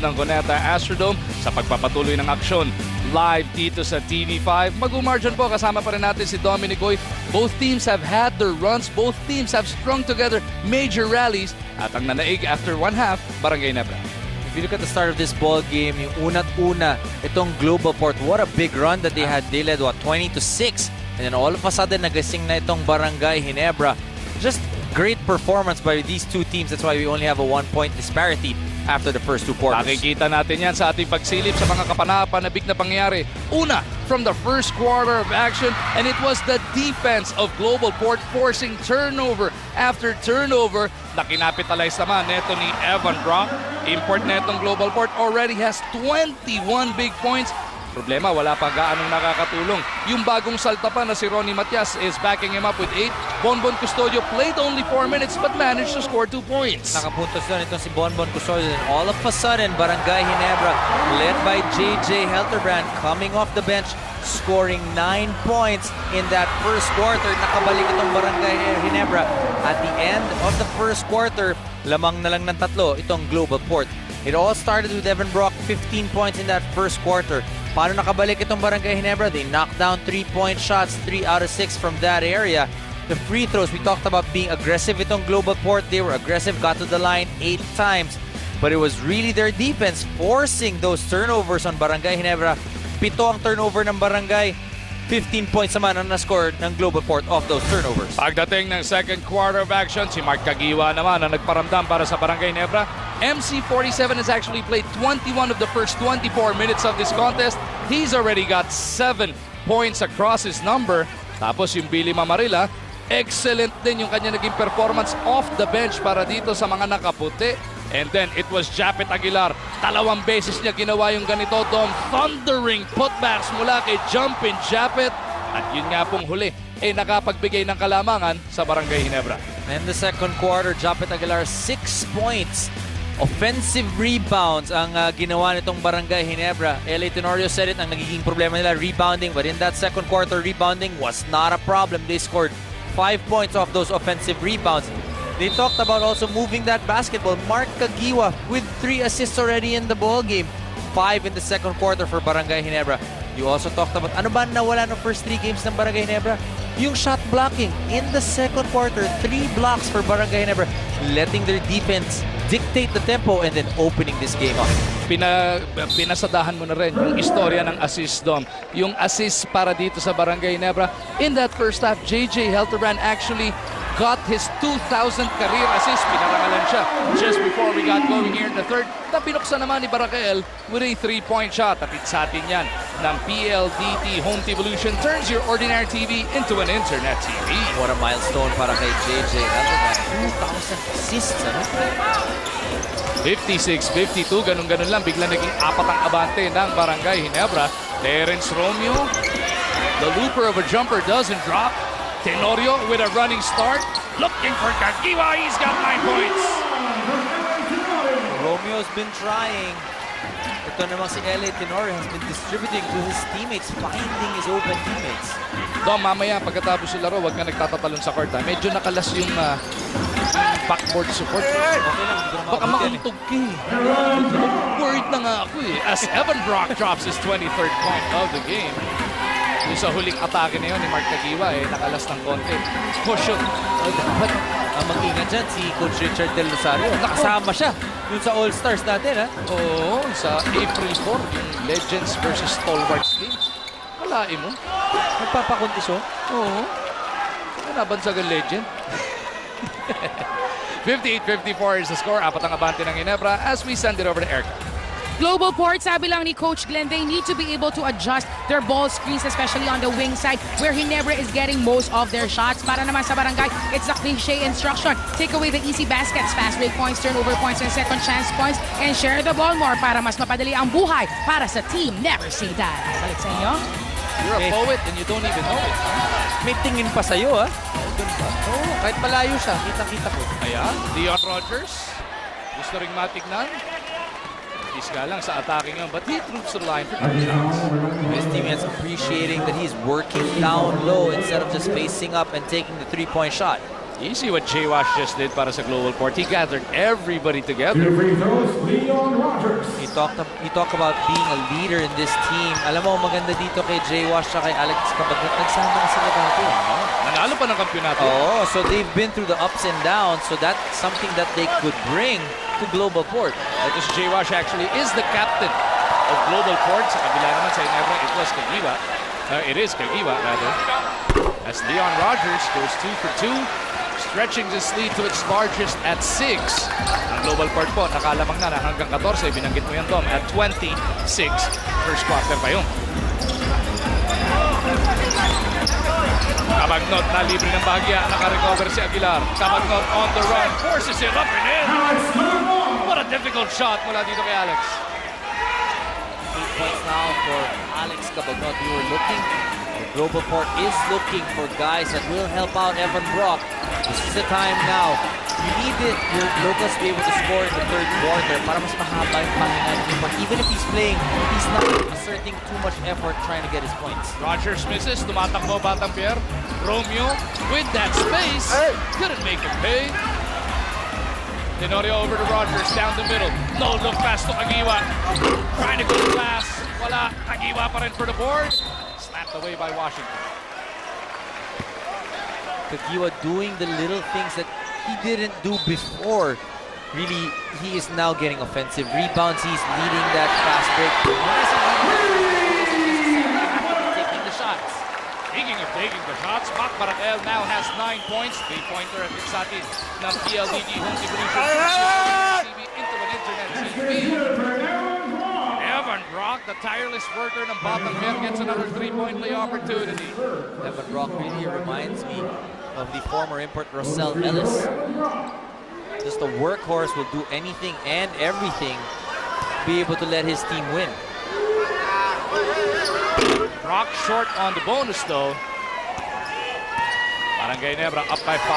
ng Goneta Astrodome sa pagpapatuloy ng aksyon. Live dito sa TV5. Mag-umargin po, kasama pa rin natin si Dominic Goy. Both teams have had their runs. Both teams have strung together major rallies. At ang nanaig after one half, Barangay Ginebra. If you look at the start of this ball game, yung una't-una, itong Global Port, what a big run that they had. They led, what, 20-6? And then all of a sudden, nagasing na itong Barangay Ginebra. Just great performance by these two teams. That's why we only have a 1-point disparity after the first two quarters. Nakikita natin yan sa ating pagsilip sa mga kapanapanabik na pangyayari. Una, from the first quarter of action, and it was the defense of Global Port forcing turnover after turnover na kinapitalize naman neto ni Evan Brock. Import netong Global Port already has 21 big points. Problema, wala pa gaanong nakakatulong. Yung bagong salta pa na si Ronnie Matias is backing him up with 8. Bonbon Custodio played only 4 minutes but managed to score 2 points. Nakapuntos doon itong si Bonbon Custodio. And all of a sudden, Barangay Ginebra, led by JJ Helterbrand, coming off the bench, scoring 9 points in that first quarter. Nakabalik itong Barangay Ginebra. At the end of the first quarter, lamang na lang ng tatlo itong Global Port. It all started with Evan Brock, 15 points in that first quarter. Paano nakabalik itong Barangay Ginebra? They knocked down 3-point shots, 3 out of 6 from that area. The free throws, we talked about being aggressive itong Global Port. They were aggressive, got to the line 8 times. But it was really their defense forcing those turnovers on Barangay Ginebra. 7 ang turnover ng Barangay. 15 points naman ang na-score ng Global Port off those turnovers. Pagdating ng second quarter of action, si Mark Cagiwa naman ang nagparamdam para sa Barangay Ginebra. MC47 has actually played 21 of the first 24 minutes of this contest. He's already got 7 points across his number. Tapos yung Billy Mamarila, excellent din yung kanya naging performance off the bench para dito sa mga nakaputi. And then it was Japet Aguilar. 2 beses niya ginawa yung ganito, Dom. Thundering putbacks mula kay Jumpin Japet. At yun nga pong huli, nakapagbigay ng kalamangan sa Barangay Ginebra. In the second quarter, Japet Aguilar 6 points. Offensive rebounds ang ginawa nitong Barangay Ginebra. LA Tenorio said it, ang nagiging problema nila, rebounding. But in that second quarter, rebounding was not a problem. They scored 5 points off those offensive rebounds. They talked about also moving that basketball. Mark Cagiwa with 3 assists already in the ball game. 5 in the second quarter for Barangay Ginebra. You also talked about ano ba nawala ng first 3 games ng Barangay Ginebra? Yung shot blocking. In the second quarter, 3 blocks for Barangay Ginebra, letting their defense dictate the tempo and then opening this game up. Pinasadahan mo na rin yung istorya ng assist, Dom. Yung assist para dito sa Barangay Ginebra. In that first half, JJ Helterbrand actually got his 2,000th career assist. Pinarangalan siya just before we got going here in the third. Binuksan naman ni Barakael with a 3-point shot. At sa atin yan ng PLDT Home Evolution turns your ordinary TV into an internet TV. What a milestone para kay JJ Helterbrand. 2,000 assists. 56-52, ganun-ganun lang. Bigla naging 4 ang abante ng Barangay Ginebra. Terence Romeo, the looper of a jumper doesn't drop. Tenorio with a running start. Looking for Cagiwa. He's got 9 points. Romeo's been trying. Ito namang si LA Tenorio has been distributing to his teammates, finding his open teammates. Dom, mamaya pagkatapos yung laro, huwag ka nagtatatalon sa court. Medyo nakalas yung backboard support. Okay lang, Baka mauntog ka eh. Worried na nga ako eh. As Evan Brock drops his 23rd point of the game. Yung sa huling atake na yun ni Mark Cagiwa, nakalas ng konti. Caution. Dapat mag-ingat dyan si Coach Richard Del Rosario. Nakasama siya dun sa All-Stars natin, ha? Oo, sa April 4, yung Legends versus Stalwarts game. Kalain mo. Nagpapakondisyon? Oo. Nabansagan Legend. 58-54 is the score. 4 ang abante ng Ginebra as we send it over to Erica. Global Port, sabi lang ni Coach Glenn, they need to be able to adjust their ball screens, especially on the wing side, where Ginebra is getting most of their shots. Para naman sa Barangay, it's the cliche instruction. Take away the easy baskets, fast break points, turnover points, and second chance points, and share the ball more para mas mapadali ang buhay para sa team. Never say that. Balik sa inyo. You're a poet and you don't even know it. May tingin pa sa'yo, ha? Oo, kahit malayo siya, kita-kita ko. Ayan, Dion Rogers. Gusto ring matignan. Isga lang sa attacking yun, but he troops to the line for 2 shots. His teammates appreciating that he's working down low instead of just facing up and taking the 3-point shot. You see what Jay Wash just did para sa Global Port. He gathered everybody together. He talked about being a leader in this team. Alam mo, maganda dito kay Jay Wash at kay Alex Cabagnot. Nagsama na sila dati. Nanalo pa ng kampyonato. Oo, so they've been through the ups and downs. So that's something that they could bring to Global Port. This Jay Wash actually is the captain of Global Port. Sa kabila naman sa Ginebra, it was Cagiwa. It is Cagiwa, rather. As Leon Rogers goes 2 for 2. Stretching this lead to its largest at 6. Ang Global Port po, nakalamang na hanggang 14. Binanggit mo yan, Tom, at 26. First quarter pa yun. Cabagnot na libre ng bahagya. Nakarecover si Aguilar. Cabagnot on the run. Forces it up and in. What a difficult shot mula dito kay Alex. 8 points now for Alex Cabagnot. We were looking. Global Port is looking for guys that will help out Evan Brock. This is the time now. You need your locals to be able to score in the third quarter para mas mahaba yung pahinga niya. But even if he's playing, he's not exerting too much effort trying to get his points. Rogers misses. Tumatakbo Batang Pier. Romeo with that space. Couldn't make him pay. Tenorio over to Rogers down the middle. No look pass to Cagiwa. Trying to go to glass. Wala. Cagiwa pa rin for the board. Slapped away by Washington. Cagiwa doing the little things that he didn't do before. Really, he is now getting offensive rebounds. He's leading that fast break. Taking the shots. Speaking of taking the shots, Mac Barakel now has 9 points. 3-pointer at Atin ng PLDG Home Division into an internet TV. Evan Brock, the tireless worker ng Batang Pier, gets another 3-point play opportunity. Evan Brock really reminds me of the former import Rosell Ellis. Just a workhorse, will do anything and everything, be able to let his team win. Brock short on the bonus though. Barangay Ginebra up by 5.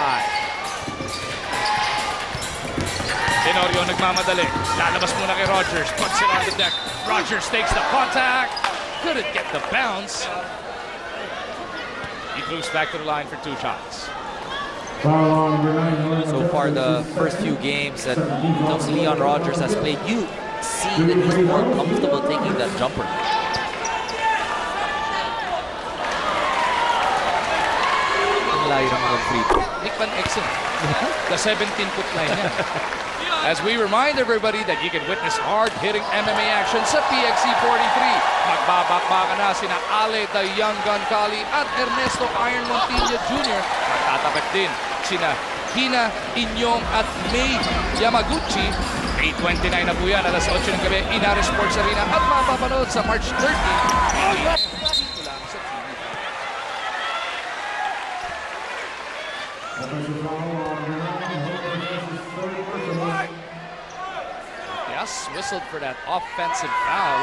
Tenorio nagmamadali. Lalabas muna kay Rogers. Puts it on the deck. Rogers takes the contact. Couldn't get the bounce. He moves back to the line for 2 shots. So far, the first few games that Leon Rogers has played, you see that he's more comfortable taking that jumper. Nick Van Exen. The 17-foot line niya. As we remind everybody that you can witness hard-hitting MMA action sa PXC 43. Magbabakbakan na sina Ale the Young Gun Kali at Ernesto Iron Montilla Jr. Magtatapet din sina Hina Inyong at May Yamaguchi. 8:29 na po yan, alas 8 ng gabi, Inaris Sports Arena at mapapanood sa March 30. Dito lang sa TV. Yes, whistled for that offensive foul.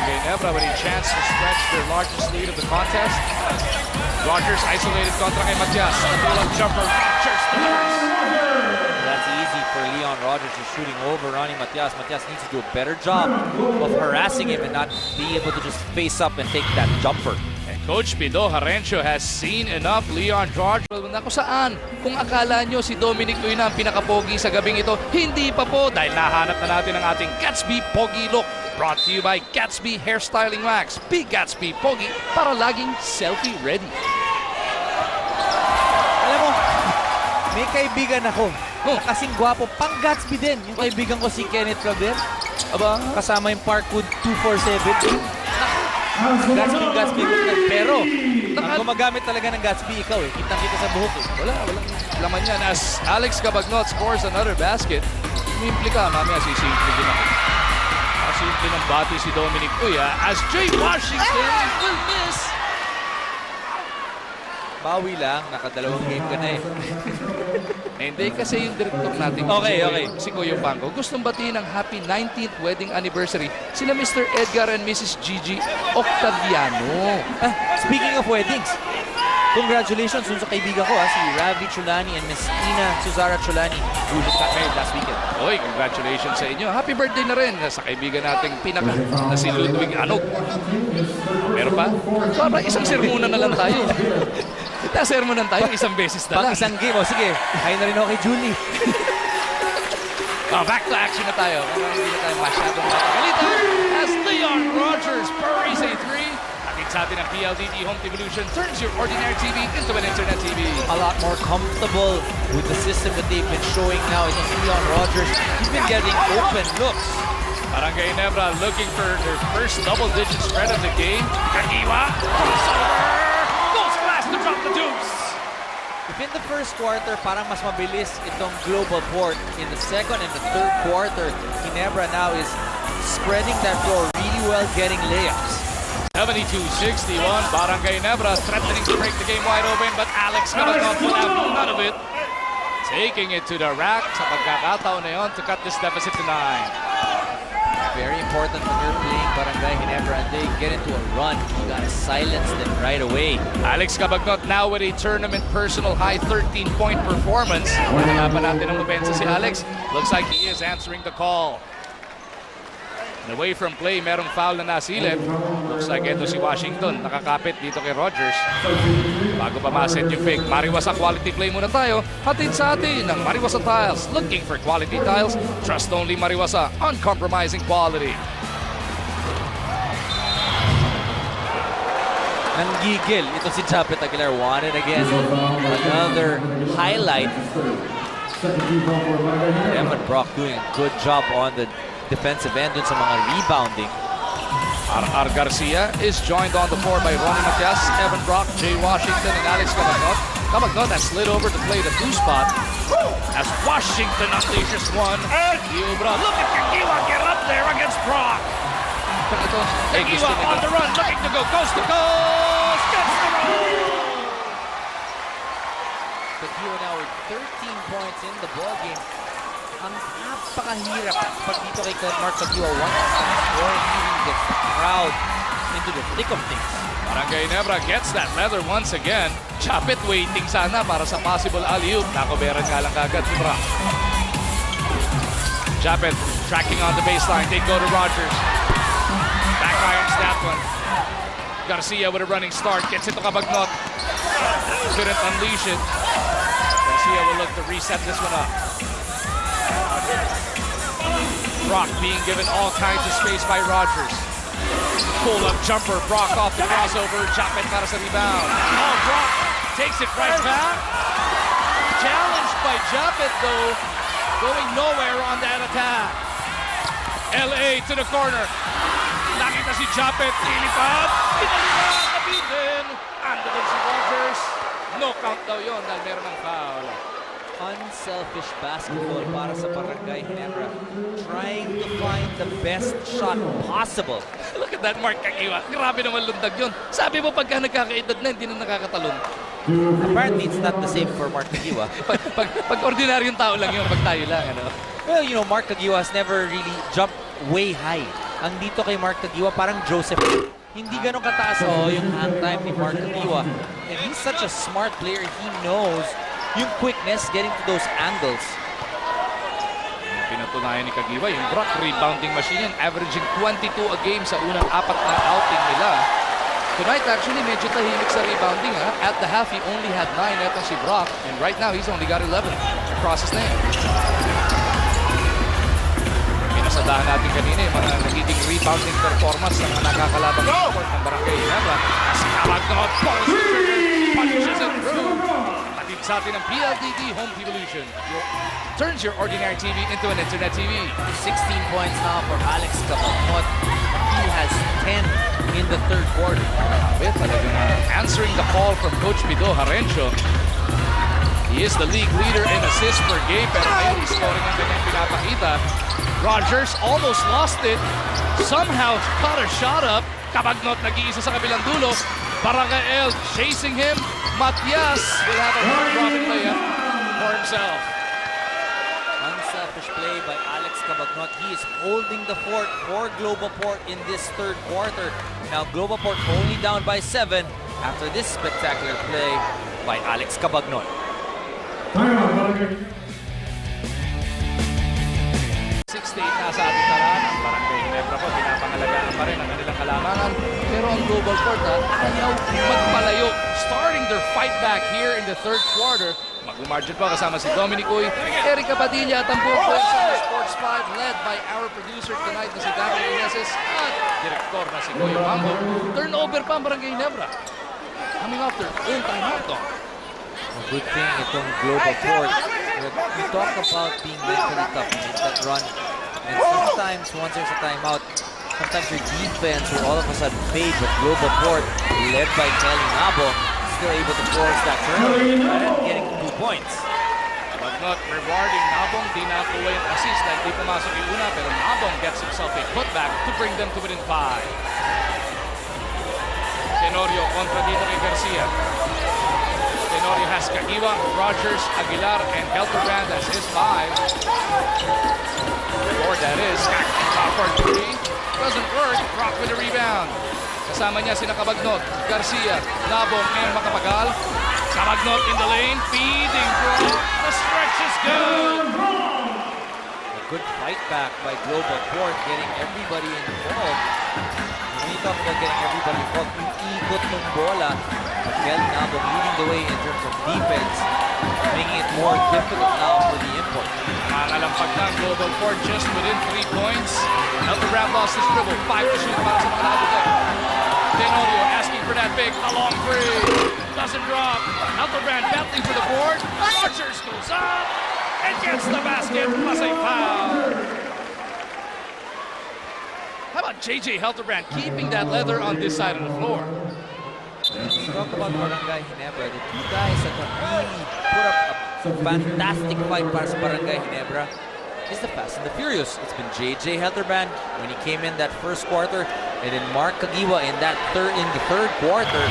Ginebra with a chance to stretch their largest lead of the contest. Rogers isolated kontra kay Matias. Natulog jumper. Rogers delivers. That's easy for Leon Rogers. He's shooting over Ronnie Matias. Matias needs to do a better job of harassing him and not be able to just face up and take that jumper. Coach Pido Harencio has seen enough Leon Rogers. Naku saan? Kung akala nyo si Dominic Uy na ang pinakapogi sa gabing ito, hindi pa po dahil nahanap na natin ang ating Gatsby Pogi Look. Brought to you by Gatsby Hairstyling Wax. Be Gatsby Pogi para laging selfie ready. Alam mo, may kaibigan ako. Kasing gwapo, pang Gatsby din. Yung kaibigan ko si Kenneth Claver. Aba, kasama yung Parkwood 247. Gatsby. Pero, ang gumagamit talaga ng Gatsby, ikaw eh. Kitang-kita sa buhok eh. Walang laman yan. As Alex Cabagnot scores another basket, imimplika, mamaya sisimple din ako. Simple ng bati si Dominic Uy as Jay Washington will miss. Bawi lang, nakadalawang game ka na eh. Hindi kasi yung director natin, si Kuya Pango, gustong batiin ng happy 19th wedding anniversary sila Mr. Edgar and Mrs. Gigi Octaviano. Speaking of weddings, Congratulations dun sa kaibigan ko, si Ravi Chulani and Miss Ina Suzara Chulani, who just got married last weekend. Oy, congratulations sa inyo. Happy birthday na rin sa kaibigan nating pinaka na si Ludwig Anog. Meron pa? So, isang sermonan na lang tayo. Sermonan tayo, isang beses na Pang lang. isang game, sige, kayo na rin ako kay Julie. Back to action na tayo. Hindi na tayo masyadong mapagalitan. As Leon Rogers buries a 3. Atin sa atin ang PLDT Home Evolution turns your ordinary TV into an internet TV. A lot more comfortable with the system that they've been showing now. It's Leon Rogers. He's been getting open looks. Barangay Ginebra looking for their first double-digit spread of the game. Kagiwa, crossover, goes fast to drop the deuce. If in the first quarter, parang mas mabilis itong Global Port. In the second and the third quarter, Ginebra now is spreading that floor really well, getting layups. 72-61, Barangay Ginebra threatening to break the game wide open, but Alex Cabatot will have none of it. Taking it to the rack sa pagkakataon na yun to cut this deficit to 9. Very important when you're playing Barangay Ginebra and they get into a run. You gotta silence them right away. Alex Cabagnot now with a tournament personal high 13-point performance. Wala pa natin ang mabensa si Alex. Looks like he is answering the call. And away from play, merong foul na nasilip. Looks like ito si Washington. Nakakapit dito kay Rogers. Bago pa ma-set yung fake, Mariwasa quality play muna tayo. Hatid sa atin ng Mariwasa Tiles. Looking for quality tiles? Trust only Mariwasa. Uncompromising quality. Nanggigil. Ito si Japet Aguilar. Won it again. Another highlight. Evan Brock doing a good job on the defensive end dun sa mga rebounding. R.R. Garcia is joined on the floor by Ronnie Matias, Evan Brock, Jay Washington, and Alex Cabagnot. Cabagnot has slid over to play the 2 spot as Washington unleashes one. Giubra, look at Kagiwa get up there against Brock. Kagiwa on the run, looking to go coast to coast, gets the roll. Kagiwa now with 13 points in the ballgame. Ang napakahirap pag dito kay Mark Kagiwa once he scoring, he really gets the crowd into the thick of things. Barangay Ginebra gets that leather once again. Chapit waiting sana para sa possible alley-oop. Nakoberan nga lang kagad si Brock. Chapit tracking on the baseline. They go to Rogers. Back irons that one. Garcia with a running start. Gets it to Cabagnot. Couldn't unleash it. Garcia will look to reset this one up. Brock being given all kinds of space by Rogers. Pull-up jumper, Brock off the crossover. Japet para sa rebound. Oh, Brock takes it right back. Challenged by Japet though. Going nowhere on that attack. LA to the corner. Nakita si Japet. Ilipad. Pinalipad. Nabitin. Ando din si Rogers. No count daw yun dahil meron ng foul. Unselfish basketball para sa Barangay Ginebra. Trying to find the best shot possible. Look at that Mark Kagiwa. Grabe naman lundag yun. Sabi mo pagka nagkakaedad na, hindi na nakakatalon. Apparently, it's not the same for Mark Kagiwa. pag ordinaryong tao lang yun, pag tayo lang. Ano? Well, you know, Mark Kagiwa has never really jumped way high. Ang dito kay Mark Kagiwa, parang Joseph. Hindi ganun kataas yung hang time ni Mark Kagiwa. And he's such a smart player. He knows yung quickness getting to those angles. Pinatunayan ni Kagiwa, yung Brock rebounding machine yan, averaging 22 a game sa unang 4 na outing nila. Tonight, actually, medyo tahimik sa rebounding. At the half, he only had 9. Ito si Brock. And right now, he's only got 11 across his name. Pinasadahan natin kanina yung mga nagiging rebounding performance ng mga nakakalabang support ng Barangay Ginebra. Si Cabagnot, punishes it through. Atid sa atin ang PLDT Home Evolution. Turns your ordinary TV into an internet TV. 16 points now for Alex Cabagnot. He has 10 in the third quarter. Talagang answering the call from Coach Bido Harencio. He is the league leader in assists per game, pero ngayon he's scoring ang kanyang pinapakita. Rogers almost lost it. Somehow caught a shot up. Cabagnot nag-iisa sa kabilang dulo. Barangay chasing him. Matias will have a hard-dropping layup for himself. Unselfish play by Alex Cabagnot. He is holding the fort for Global Port in this third quarter. Now Global Port only down by 7. after this spectacular play by Alex Cabagnon. 6-8 na sa ating taraan. Ang Barangay Ginebra po, pinapangalagaan pa rin ang kanilang halangan. Pero ang global court ayaw magpalayo. Starting their fight back here in the third quarter. Mag-margin pa kasama si Dominic Uy, Erica Padilla at ang buong pwersa ng Sports 5 led by our producer tonight na si David Ineses at direktor na si Goyo Mambo. Turnover pa ang Barangay Ginebra. Coming off their own timeout though. A good thing itong global court. We talk about being mentally tough in that run. And sometimes, once there's a timeout, sometimes your defense will all of a sudden fade. But global court, led by Kelly Nabo, still able to force that turnover and getting 2 points. But not rewarding Nabong, di nakuha yung assist dahil di pumasok yung una, pero Nabong gets himself a putback to bring them to within 5. Tenorio kontra dito kay Garcia. Tenorio has Kagiwa, Rogers, Aguilar, and Helterbrand as his 5. Or that is, for 3. Doesn't work, Rock with the rebound. Kasama niya sina Cabagnot, Garcia, Nabong, and Makapagal. Cabagnot in the lane, feeding bro. The stretch is good. A good fight back by global court, getting everybody involved. When you talk about getting everybody involved, yung ikot ng bola, Kel Nabong leading the way in terms of defense, making it more difficult now for the import. Mangalampag na ang global court just within 3 points. Helterbrand lost his dribble, 5 to shoot para sa mga nakatulog. Tenorio asking for that big, a long three. Doesn't drop. Helterbrand battling for the board. Rogers goes up and gets the basket plus a foul. How about JJ Helterbrand keeping that leather on this side of the floor? When we talk about Barangay Ginebra, the 2 guys that have really put up a fantastic fight para sa Barangay Ginebra is the Fast and the Furious. It's been JJ Helterbrand when he came in that first quarter, and then Mark Kagiwa in the third quarter.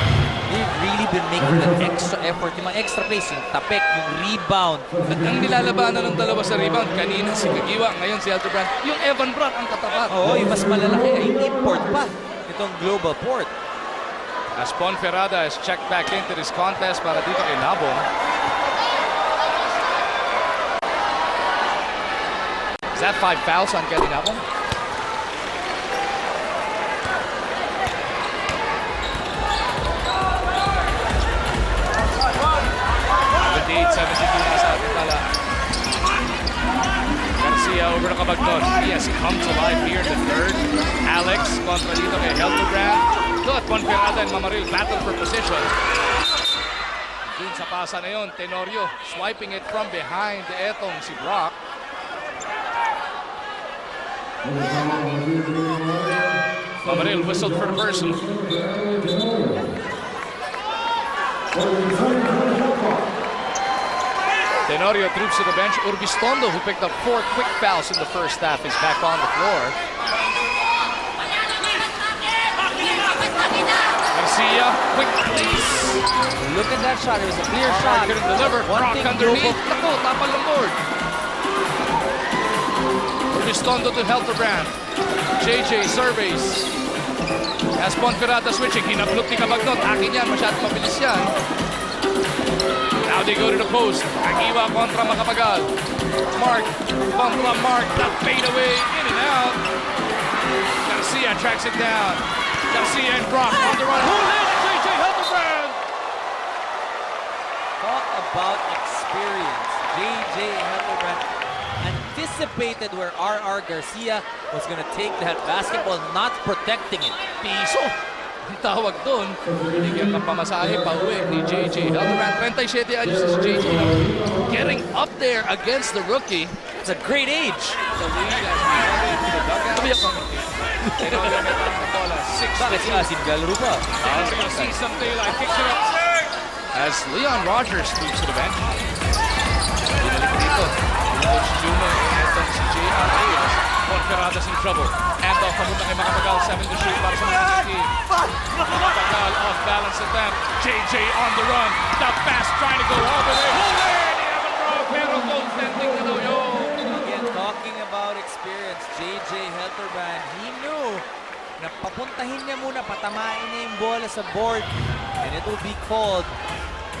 They've really been making an extra effort, yung mga extra plays, yung tapek, yung rebound. At ang nilalabanan ng dalawa sa rebound, kanina si Kagiwa, ngayon si Helterbrand, yung Evan Brad ang katapat. Oo, yung mas malalaki, yung import pa itong global port. As Ponferrada is checked back into this contest para dito kay Nabong. Is that 5 fouls on Kelly Nabong? na sa ating tala. Garcia over to Cabagnon. He has come to life here in the third. Alex kontra dito kay Helterbrand. At Ponferrada and Mamaril battle for position. Dun sa pasa na yun, Tenorio swiping it from behind. Etong si Brock. Mamaril whistled for the person. Tenorio troops to the bench. Urbistondo, who picked up 4 quick fouls in the first half, is back on the floor. Garcia, quick release. Look at that shot. It was a clear shot. Couldn't deliver. Brock underneath. Naku, tapal ng board. Urbistondo to Helterbrand. JJ surveys. As Ponferrada switching, hinablok ni Cabagnon. Akin yan, masyadong mabilis yan. Now they go to the post. Kagiwa kontra Makapagal. Mark, kontra Mark. That fade away, in and out. Garcia tracks it down. Garcia and Brock on the run. Who hit JJ Helterbrand? Talk about experience. JJ Helterbrand anticipated where RR Garcia was going to take that basketball, not protecting it. Piso. Ang tawag doon, binigyan ng pamasahe pa uwi ni JJ Helterbrand. 37 anyos na si JJ. Getting up there against the rookie. It's a great age. The lead as we head into the dugout. Tenorio met ang bola. 6 Bakit si Atin galaro pa? We're going to see some daylight. Kicks it up. As Leon Rogers moves to the bench. Binalik dito. Coach Juno and then si J.R. Reyes. Ponferrada's in trouble. Hand off pamunta kay Makapagal. 7 to shoot para sa mga team. Makapagal off balance attempt. JJ on the run. The fast trying to go all the way. Huli! Ni Evan Brown. Pero goaltending na daw yun. Again, talking about experience, JJ Helterbrand, he knew na papuntahin niya muna, patamain niya yung bola sa board. And it will be called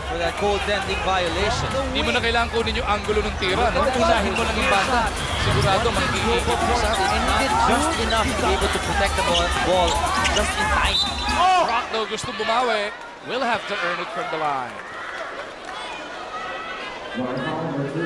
for that goaltending violation. Hindi mo na kailangan kunin yung angulo ng tira, no? Unahin mo lang yung banda. Sigurado, magigigit mo sa And he did just enough to be able to protect the ball just in time. Brock, though, gusto bumawi. Will have to earn it from the line. Workhorse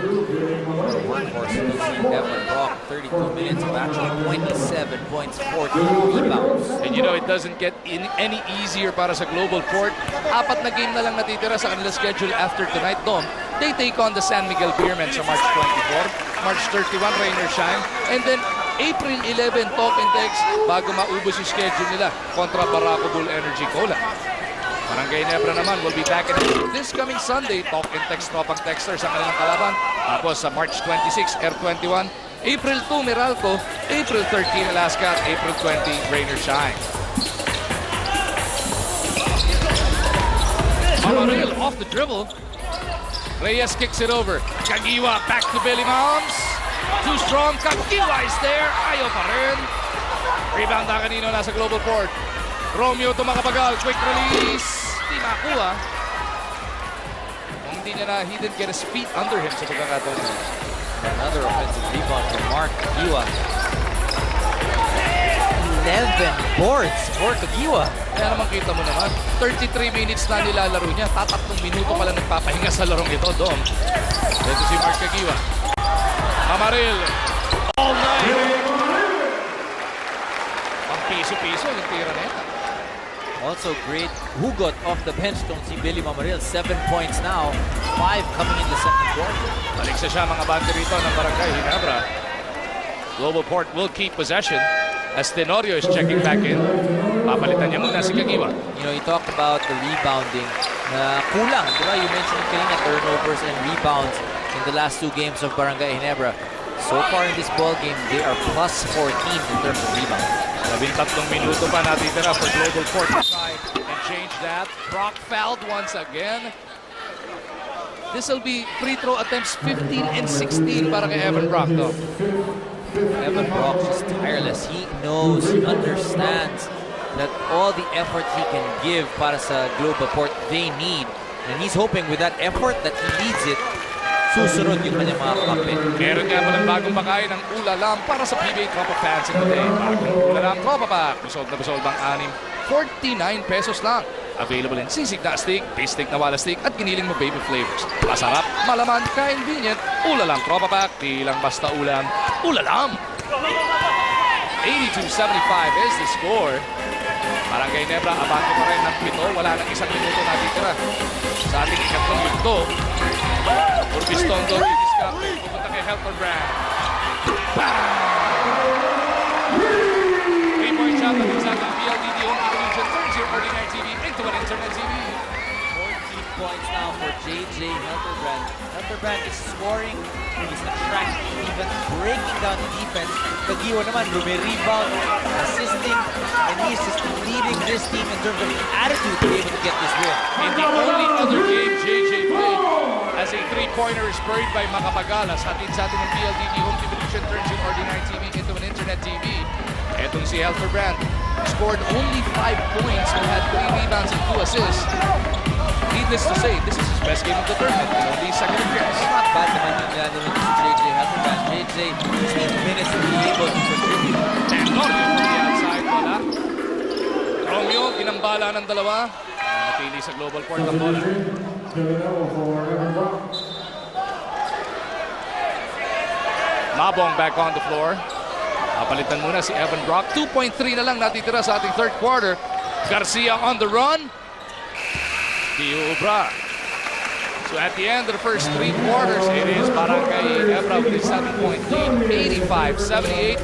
of the team, Evan Brock, 32 minutes of action, 27 points, 14 rebounds. And you know, it doesn't get any easier para sa Global Port. 4 na game na lang natitira sa kanilang schedule after tonight. Dom, they take on the San Miguel Beermen sa March 24, March 31, rain or shine, and then April 11, talk and text bago maubos yung schedule nila kontra Barako Bull Energy Cola. Barangay Ginebra naman will be back in this coming Sunday. Talk and text, tropang texter sa kanilang kalaban. Tapos sa March 26, R21. April 2, Meralco. April 13, Elasto. April 20, rain or shine. Amaril off the dribble. Reyes kicks it over. Kagiwa back to Billy Moms. Too strong. Kagiwa is there. Ayaw pa rin. Rebound na kanino nasa Global Port. Romeo tumakabagal. Quick release. Di makuha. Kung hindi niya na, he didn't get his feet under him sa pagkakataon niya. Another offensive rebound from Mark Kagiwa. 11 boards for Kagiwa. Kaya naman kita mo naman, 33 minutes na nilalaro niya. 3 minuto pala nagpapahinga sa larong ito, Dom. Ito si Mark Kagiwa. Amaril. All night. Pang piso-piso yung tira na yan. Also great hugot off the bench tong si Billy Mamaril. 7 points now. 5 coming in the second quarter. Balik sa siya mga bante rito ng Barangay Ginebra. Global Port will keep possession as Tenorio is checking back in. Papalitan niya muna si Kagiwa. You know, you talked about the rebounding na kulang. Diba? You mentioned kanina turnovers and rebounds in the last 2 games of Barangay Ginebra. So far in this ball game, they are plus 14 in terms of rebounds. 13 minuto pa natitira for Global Port to try and change that. Brock fouled once again. This will be free throw attempts 15 and 16 para kay Evan Brock, though. Evan Brock is tireless. He knows, he understands that all the effort he can give para sa Global Port they need. And he's hoping with that effort that he leads it, susunod yung kanyang mga kakampi. Meron nga palang bagong bakain ng ulalam para sa PBA Tropa fans in today. Bagong ulalam Tropa Pack. Busog na busog bang 6, 49 pesos lang. Available in sisig na stick, fish stick na wala stick, at giniling mo baby flavors. Masarap, malaman, convenient. Ulalam Tropa Pack. Di lang basta ulam. Ulalam! 82-75 is the score. Barangay Ginebra, abante pa rin ng 7. Wala nang 1 minuto natitira. Sa ating ikatlong minuto, Urbistondo, diskarte, pupunta kay Helper Brand. 3-point shot at sa ating PLDT home television turns your ordinary TV into an internet TV. 14 points now for JJ Helterbrand. Helterbrand is scoring, he's attracting, even breaking down the defense. Kagiwa naman, rebound, assisting, and he's just leading this team in terms of attitude to be able to get this win. In the only other game JJ played as a 3-pointer is buried by Makapagalas. Atin sa atin ng PLDT home television turns your ordinary TV into an internet TV. Etong si Helterbrand scored only 5 points and had 3 rebounds and 2 assists. Needless to say, this is his best game of the tournament in only his second appearance. Not bad naman yung namin si JJ Helterbrand. JJ, 16 minutes to be able to contribute. Tenorio from the outside, wala. Romeo, ginambala ng dalawa. Natili sa Global Port ang bola. Mabong back on the floor. Napalitan muna si Evan Brock. 2.3 na lang natitira sa ating third quarter. Garcia on the run. Ginebra. So at the end of the first 3 quarters, it is Barangay Ginebra with a 7-point lead. 85-78.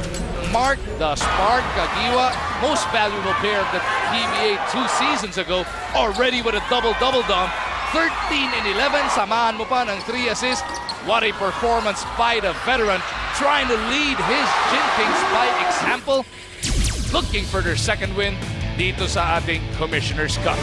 Mark the Spark Kagiwa, most valuable player of the PBA 2 seasons ago, already with a double-double Dom. 13 and 11, samahan mo pa ng 3 assists. What a performance by the veteran, trying to lead his Gin-Kings by example. Looking for their second win dito sa ating Commissioner's Cup.